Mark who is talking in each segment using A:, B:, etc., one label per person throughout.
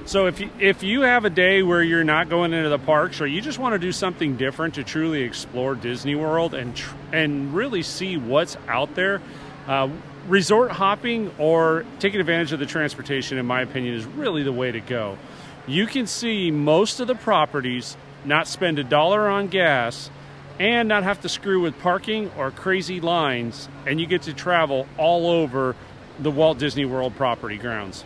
A: So if you have a day where you're not going into the parks, or you just want to do something different to truly explore Disney World and really see what's out there, resort hopping or taking advantage of the transportation, in my opinion, is really the way to go. You can see most of the properties, not spend $1 on gas, and not have to screw with parking or crazy lines, and you get to travel all over the Walt Disney World property grounds.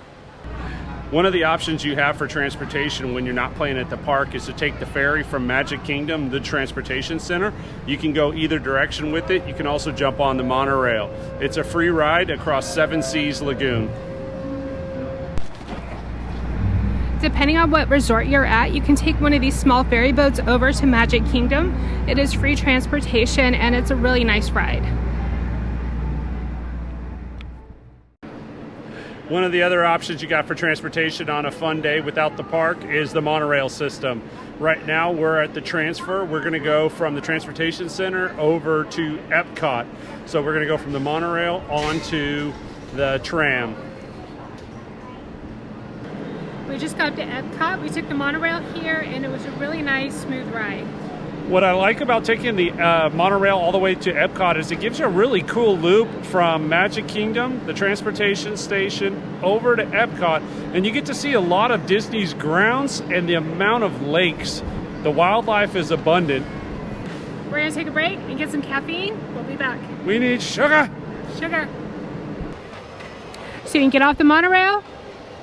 A: One of the options you have for transportation when you're not playing at the park is to take the ferry from Magic Kingdom, the transportation center. You can go either direction with it. You can also jump on the monorail. It's a free ride across Seven Seas Lagoon.
B: Depending on what resort you're at, you can take one of these small ferry boats over to Magic Kingdom. It is free transportation and it's a really nice ride.
A: One of the other options you got for transportation on a fun day without the park is the monorail system. Right now we're at the transfer. We're going to go from the transportation center over to Epcot. So we're going to go from the monorail onto the tram.
B: We just got to Epcot. We took the monorail here and it was a really nice, smooth ride.
A: What I like about taking the monorail all the way to Epcot is it gives you a really cool loop from Magic Kingdom, the transportation station, over to Epcot, and you get to see a lot of Disney's grounds and the amount of lakes. The wildlife is abundant.
B: We're going to take a break and get some caffeine. We'll be back.
A: We need sugar.
B: Sugar. So you can get off the monorail,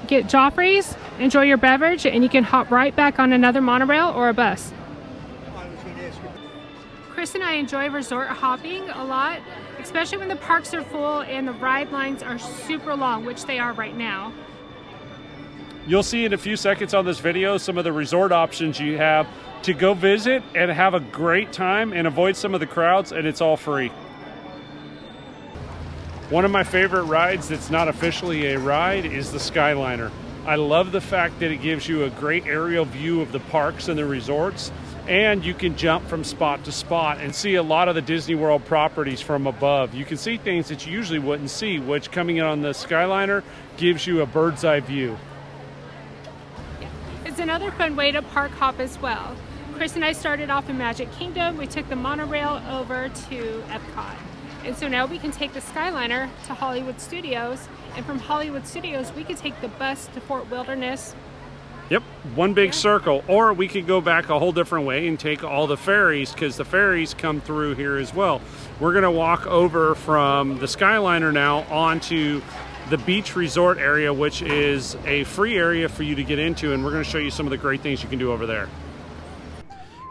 B: get Joffrey's, enjoy your beverage, and you can hop right back on another monorail or a bus. Chris and I enjoy resort hopping a lot, especially when the parks are full and the ride lines are super long, which they are right now.
A: You'll see in a few seconds on this video some of the resort options you have to go visit and have a great time and avoid some of the crowds, and it's all free. One of my favorite rides that's not officially a ride is the Skyliner. I love the fact that it gives you a great aerial view of the parks and the resorts, and you can jump from spot to spot and see a lot of the Disney World properties from above. You can see things that you usually wouldn't see, which coming in on the Skyliner gives you a bird's eye view.
B: It's another fun way to park hop as well. Chris and I started off in Magic Kingdom. We took the monorail over to Epcot. And so now we can take the Skyliner to Hollywood Studios, and from Hollywood Studios we can take the bus to Fort Wilderness.
A: Yep, one big circle. Or we could go back a whole different way and take all the ferries, because the ferries come through here as well. We're going to walk over from the Skyliner now onto the beach resort area, which is a free area for you to get into, and we're going to show you some of the great things you can do over there.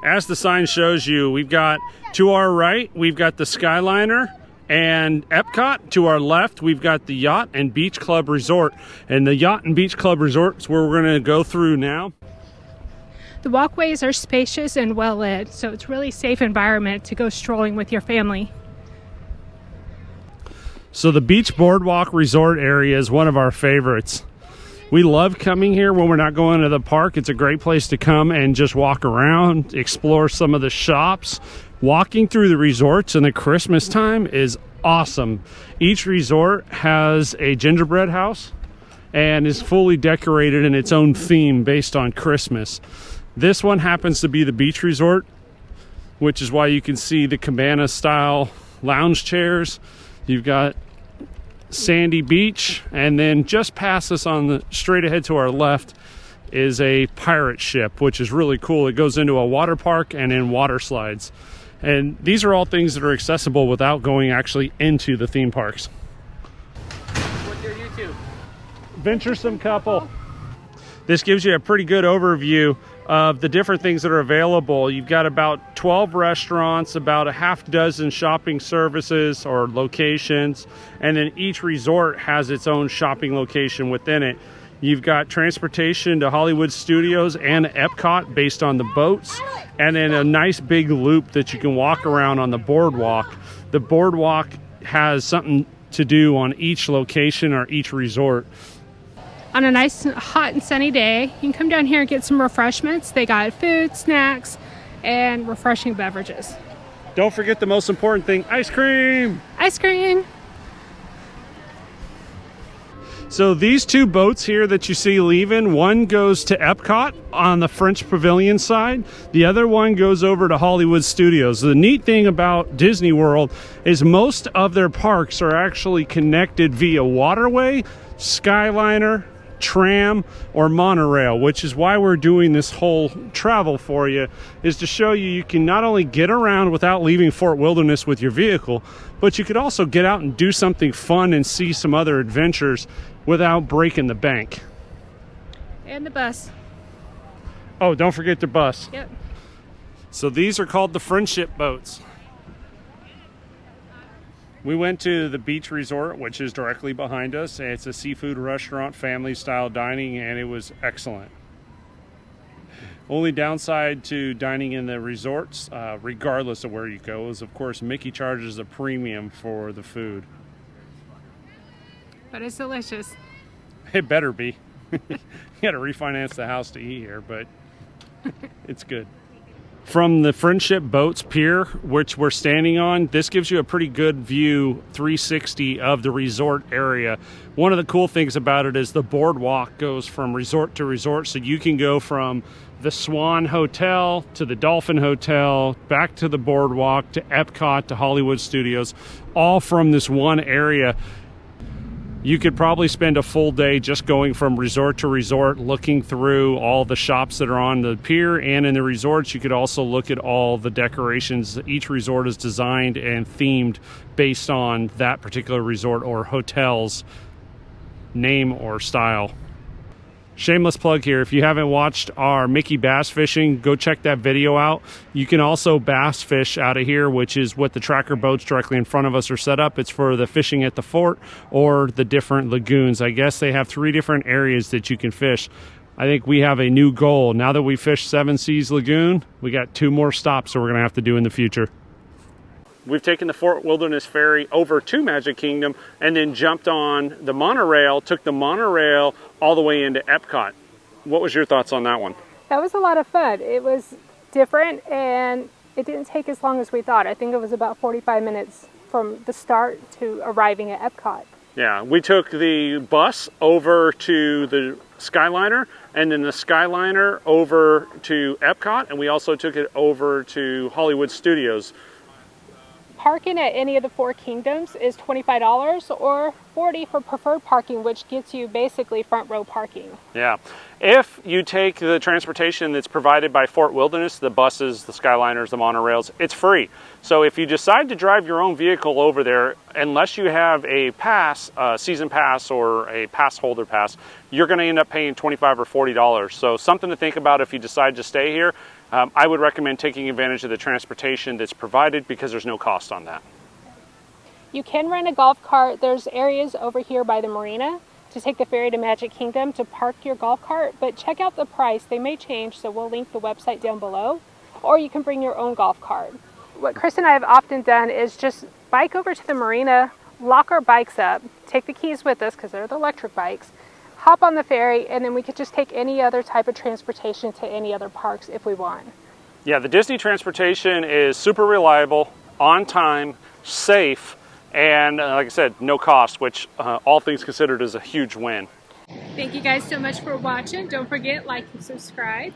A: As the sign shows you, we've got to our right, we've got the Skyliner and Epcot. To our left, we've got the Yacht and Beach Club Resort. And the Yacht and Beach Club Resort is where we're going to go through now.
B: The walkways are spacious and well lit, so it's really safe environment to go strolling with your family.
A: So the Beach Boardwalk Resort area is one of our favorites. We love coming here when we're not going to the park. It's a great place to come and just walk around, explore some of the shops. Walking through the resorts in the Christmas time is awesome. Each resort has a gingerbread house and is fully decorated in its own theme based on Christmas. This one happens to be the beach resort, which is why you can see the cabana style lounge chairs. You've got sandy beach, and then just past us on the straight ahead to our left is a pirate ship, which is really cool. It goes into a water park and in water slides. And these are all things that are accessible without going actually into the theme parks.
B: What's your YouTube?
A: Venturesome Couple. This gives you a pretty good overview of the different things that are available. You've got about 12 restaurants, about a half dozen shopping services or locations, and then each resort has its own shopping location within it. You've got transportation to Hollywood Studios and Epcot based on the boats, and then a nice big loop that you can walk around on the boardwalk. The boardwalk has something to do on each location or each resort.
B: On a nice hot and sunny day, you can come down here and get some refreshments. They got food, snacks, and refreshing beverages.
A: Don't forget the most important thing, ice cream!
B: Ice cream!
A: So these two boats here that you see leaving, one goes to Epcot on the French Pavilion side. The other one goes over to Hollywood Studios. The neat thing about Disney World is most of their parks are actually connected via waterway, skyliner, tram, or monorail, which is why we're doing this whole travel for you, is to show you can not only get around without leaving Fort Wilderness with your vehicle, but you could also get out and do something fun and see some other adventures without breaking the bank.
B: And the bus.
A: Oh, don't forget the bus.
B: Yep.
A: So these are called the friendship boats. We went to the beach resort, which is directly behind us. It's a seafood restaurant, family style dining, and it was excellent. Only downside to dining in the resorts, regardless of where you go, is of course Mickey charges a premium for the food.
B: But it's delicious.
A: It better be. You gotta refinance the house to eat here, but it's good. From the Friendship Boats Pier, which we're standing on, this gives you a pretty good view 360 of the resort area. One of the cool things about it is the boardwalk goes from resort to resort, so you can go from the Swan Hotel to the Dolphin Hotel, back to the boardwalk, to Epcot, to Hollywood Studios, all from this one area. You could probably spend a full day just going from resort to resort, looking through all the shops that are on the pier, and in the resorts you could also look at all the decorations. Each resort is designed and themed based on that particular resort or hotel's name or style. Shameless plug here, if you haven't watched our Mickey bass fishing, go check that video out. You can also bass fish out of here, which is what the tracker boats directly in front of us are set up. It's for the fishing at the fort or the different lagoons. I guess they have 3 different areas that you can fish. I think we have a new goal. Now that we fished Seven Seas Lagoon, we got 2 more stops that we're going to have to do in the future. We've taken the Fort Wilderness ferry over to Magic Kingdom and then jumped on the monorail, took the monorail all the way into Epcot. What was your thoughts on that one?
B: That was a lot of fun. It was different and it didn't take as long as we thought. I think it was about 45 minutes from the start to arriving at Epcot.
A: Yeah, we took the bus over to the skyliner and then the skyliner over to Epcot, and we also took it over to Hollywood Studios.
B: Parking at any of the 4 kingdoms is $25 or $40 for preferred parking, which gets you basically front row parking.
A: Yeah. If you take the transportation that's provided by Fort Wilderness, the buses, the skyliners, the monorails, it's free. So if you decide to drive your own vehicle over there, unless you have a pass, season pass or a pass holder pass, you're going to end up paying $25 or $40. So something to think about if you decide to stay here. I would recommend taking advantage of the transportation that's provided because there's no cost on that.
B: You can rent a golf cart. There's areas over here by the marina to take the ferry to Magic Kingdom to park your golf cart, but check out the price. They may change, so we'll link the website down below. Or you can bring your own golf cart. What Chris and I have often done is just bike over to the marina, lock our bikes up, take the keys with us because they're the electric bikes, hop on the ferry, and then we could just take any other type of transportation to any other parks if we want.
A: Yeah, the Disney transportation is super reliable, on time, safe, and like I said, no cost, which all things considered is a huge win.
B: Thank you guys so much for watching. Don't forget, like and subscribe.